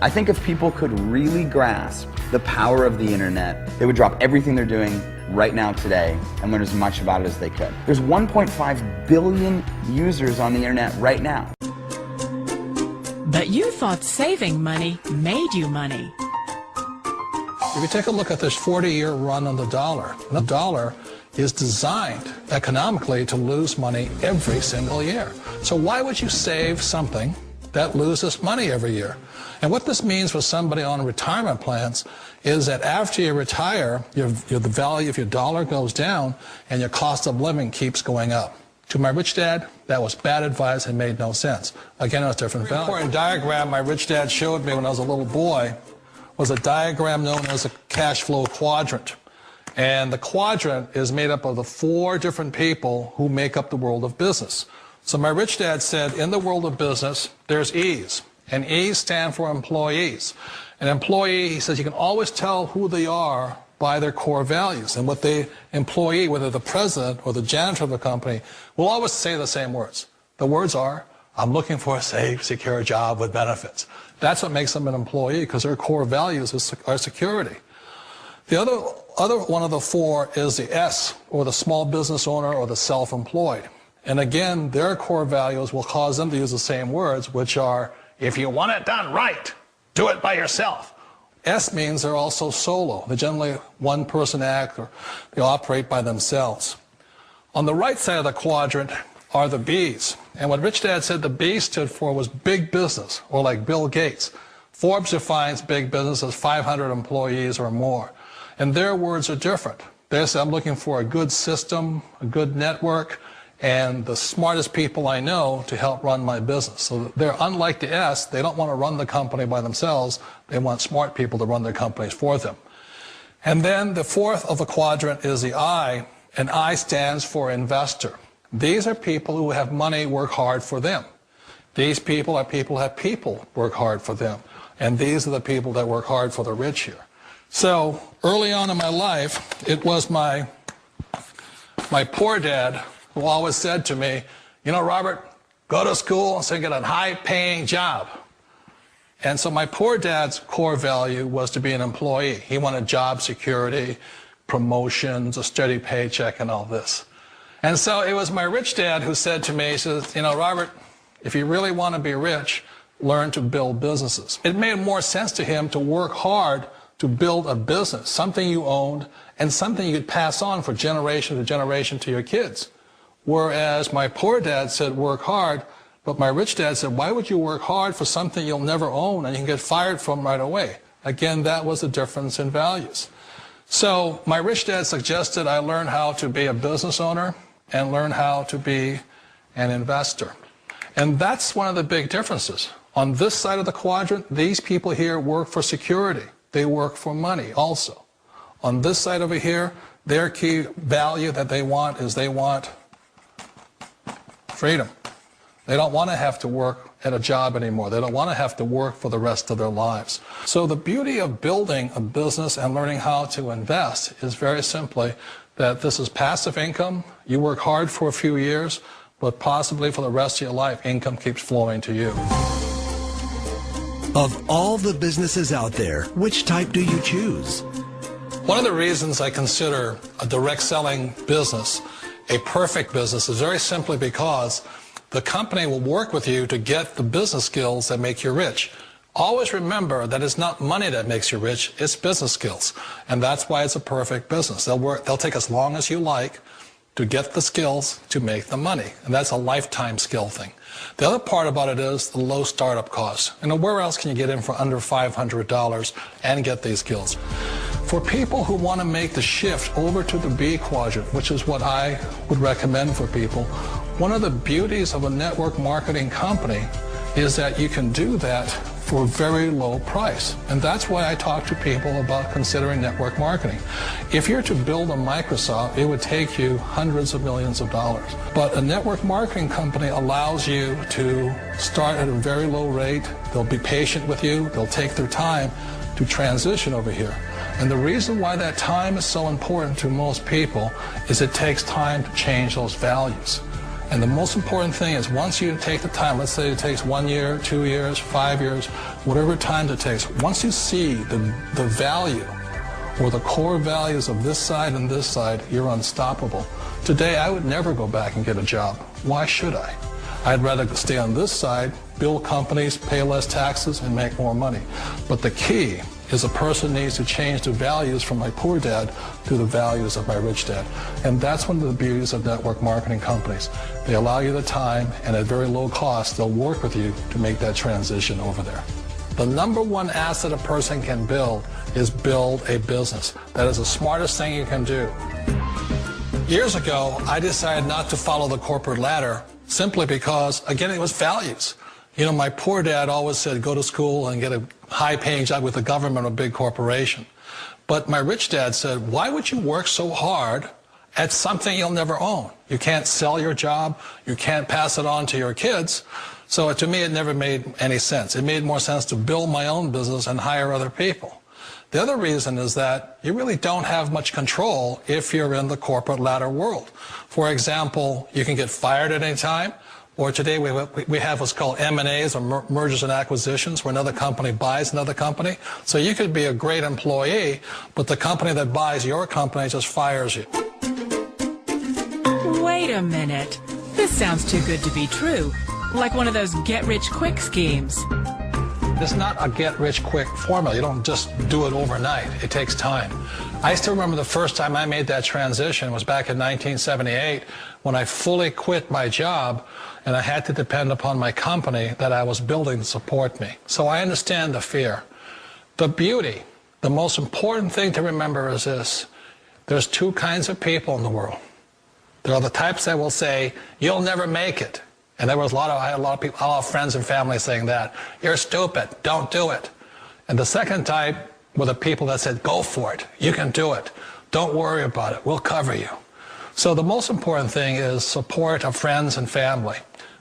I think if people could really grasp the power of the internet, they would drop everything they're doing right now today and learn as much about it as they could. There's 1.5 billion users on the internet right now. But you thought saving money made you money. If you take a look at this 40-year run on the dollar is designed economically to lose money every single year. So why would you save something that loses money every year? And what this means for somebody on retirement plans is that after you retire, the value of your dollar goes down and your cost of living keeps going up. To my rich dad, that was bad advice and made no sense. Again, it was different value. An important diagram my rich dad showed me when I was a little boy was a diagram known as a cash flow quadrant. And the quadrant is made up of the 4 different people who make up the world of business. So my rich dad said, in the world of business, there's E's. And E's stand for employees. An employee, he says, you can always tell who they are by their core values. And what the employee, whether the president or the janitor of the company, will always say the same words. The words are, I'm looking for a safe, secure job with benefits. That's what makes them an employee, because their core values are security. The other one of the 4 is the S, or the small business owner or the self-employed. And again, their core values will cause them to use the same words, which are, if you want it done right, do it by yourself. S means they're also solo. They're generally one-person act, or they operate by themselves. On the right side of the quadrant are the B's. And what Rich Dad said the B stood for was big business, or like Bill Gates. Forbes defines big business as 500 employees or more. And their words are different. They say, I'm looking for a good system, a good network, and the smartest people I know to help run my business. So they're unlike the S. They don't want to run the company by themselves. They want smart people to run their companies for them. And then the 4th of the quadrant is the I, and I stands for investor. These are people who have money work hard for them. These people are people who have people work hard for them. And these are the people that work hard for the rich here. So early on in my life, it was my poor dad who always said to me, you know, Robert, go to school and get a high-paying job. And so my poor dad's core value was to be an employee. He wanted job security, promotions, a steady paycheck, and all this. And so it was my rich dad who said to me, he says, you know, Robert, if you really want to be rich, learn to build businesses. It made more sense to him to work hard to build a business, something you owned and something you could pass on for generation to generation to your kids. Whereas my poor dad said work hard, but my rich dad said, why would you work hard for something you'll never own and you can get fired from right away? Again, that was the difference in values. So my rich dad suggested I learn how to be a business owner and learn how to be an investor. And that's one of the big differences. On this side of the quadrant, these people here work for security. They work for money also. On this side over here, their key value that they want is they want freedom. They don't want to have to work at a job anymore. They don't want to have to work for the rest of their lives. So the beauty of building a business and learning how to invest is very simply that this is passive income. You work hard for a few years, but possibly for the rest of your life, income keeps flowing to you. Of all the businesses out there, which type do you choose? One of the reasons I consider a direct selling business a perfect business is very simply because the company will work with you to get the business skills that make you rich. Always remember that it's not money that makes you rich, it's business skills. And that's why it's a perfect business. They'll take as long as you like to get the skills to make the money. And that's a lifetime skill thing. The other part about it is the low startup costs. You know, where else can you get in for under $500 and get these skills? For people who want to make the shift over to the B quadrant, which is what I would recommend for people, one of the beauties of a network marketing company is that you can do that for a very low price. And that's why I talk to people about considering network marketing. If you're to build a Microsoft, it would take you hundreds of millions of dollars. But a network marketing company allows you to start at a very low rate. They'll be patient with you. They'll take their time to transition over here. And the reason why that time is so important to most people is it takes time to change those values. And the most important thing is once you take the time, let's say it takes 1 year, 2 years, 5 years, whatever time it takes, once you see the value or the core values of this side and this side, you're unstoppable. Today, I would never go back and get a job. Why should I? I'd rather stay on this side, build companies, pay less taxes, and make more money. But the key is a person needs to change the values from my poor dad to the values of my rich dad. And that's one of the beauties of network marketing companies. They allow you the time, and at very low cost, they'll work with you to make that transition over there. The number one asset a person can build is build a business. That is the smartest thing you can do. Years ago, I decided not to follow the corporate ladder simply because, again, it was values. You know, my poor dad always said, go to school and get a high-paying job with the government or a big corporation. But my rich dad said, why would you work so hard at something you'll never own? You can't sell your job. You can't pass it on to your kids. So to me, it never made any sense. It made more sense to build my own business and hire other people. The other reason is that you really don't have much control if you're in the corporate ladder world. For example, you can get fired at any time. Or today we have what's called M&As, or mergers and acquisitions, where another company buys another company. So you could be a great employee, but the company that buys your company just fires you. Wait a minute. This sounds too good to be true. Like one of those get-rich-quick schemes. It's not a get-rich-quick formula. You don't just do it overnight. It takes time. I still remember the first time I made that transition was back in 1978 when I fully quit my job and I had to depend upon my company that I was building to support me. So I understand the fear. The beauty, the most important thing to remember is this. There's two kinds of people in the world. There are the types that will say, you'll never make it. And I had a lot of friends and family saying that. You're stupid, don't do it. And the second type were the people that said, go for it, you can do it. Don't worry about it, we'll cover you. So the most important thing is support of friends and family.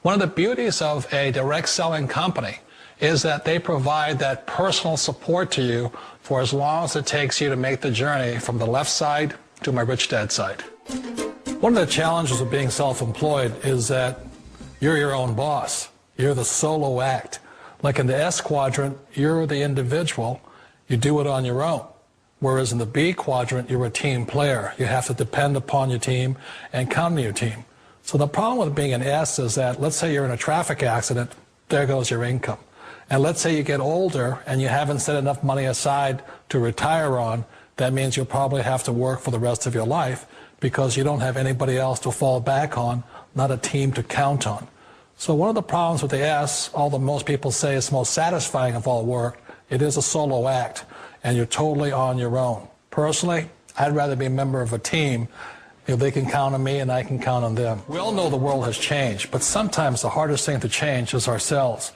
One of the beauties of a direct selling company is that they provide that personal support to you for as long as it takes you to make the journey from the left side to my rich dad side. One of the challenges of being self-employed is that you're your own boss. You're the solo act. Like in the S quadrant, you're the individual. You do it on your own. Whereas in the B quadrant, you're a team player. You have to depend upon your team and count on your team. So the problem with being an S is that, let's say you're in a traffic accident, there goes your income. And let's say you get older and you haven't set enough money aside to retire on, that means you'll probably have to work for the rest of your life because you don't have anybody else to fall back on, not a team to count on. So one of the problems with the S, although most people say it's most satisfying of all work, it is a solo act, and you're totally on your own. Personally, I'd rather be a member of a team if they can count on me and I can count on them. We all know the world has changed, but sometimes the hardest thing to change is ourselves.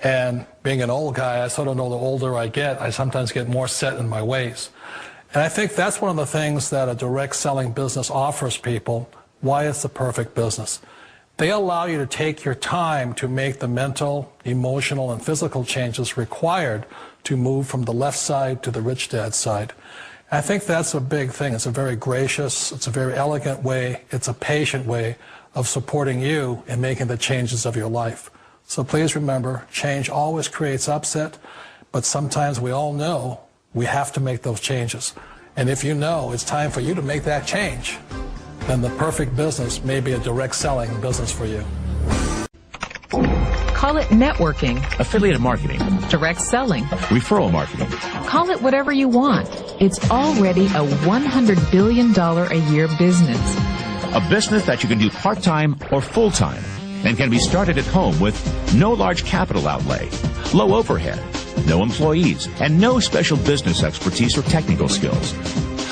And being an old guy, I sort of know the older I get, I sometimes get more set in my ways. And I think that's one of the things that a direct selling business offers people, why it's the perfect business. They allow you to take your time to make the mental, emotional, and physical changes required to move from the left side to the rich dad side. I think that's a big thing. It's a very gracious, it's a very elegant way, it's a patient way of supporting you in making the changes of your life. So please remember, change always creates upset, but sometimes we all know we have to make those changes. And if you know it's time for you to make that change, then the perfect business may be a direct selling business for you. Call it networking, affiliate marketing, direct selling, referral marketing. call it whatever you want. It's already a $100 billion a year business. A business that you can do part-time or full-time and can be started at home with no large capital outlay, low overhead, no employees, and no special business expertise or technical skills.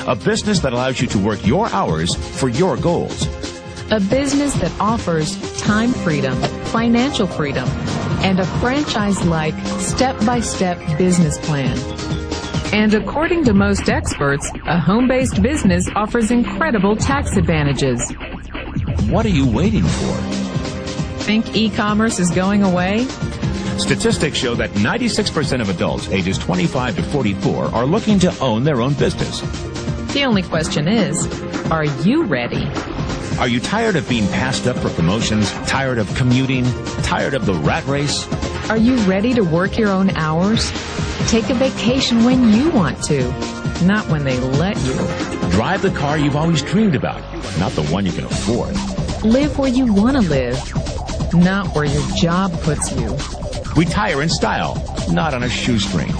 A business that allows you to work your hours for your goals. A business that offers time freedom, financial freedom, and a franchise-like step-by-step business plan. And according to most experts, a home-based business offers incredible tax advantages. What are you waiting for? Think e-commerce is going away? Statistics show that 96% of adults ages 25 to 44 are looking to own their own business. The only question is, are you ready? Are you tired of being passed up for promotions? Tired of commuting? Tired of the rat race? Are you ready to work your own hours? Take a vacation when you want to, not when they let you. Drive the car you've always dreamed about, not the one you can afford. Live where you want to live, not where your job puts you. Retire in style, not on a shoestring.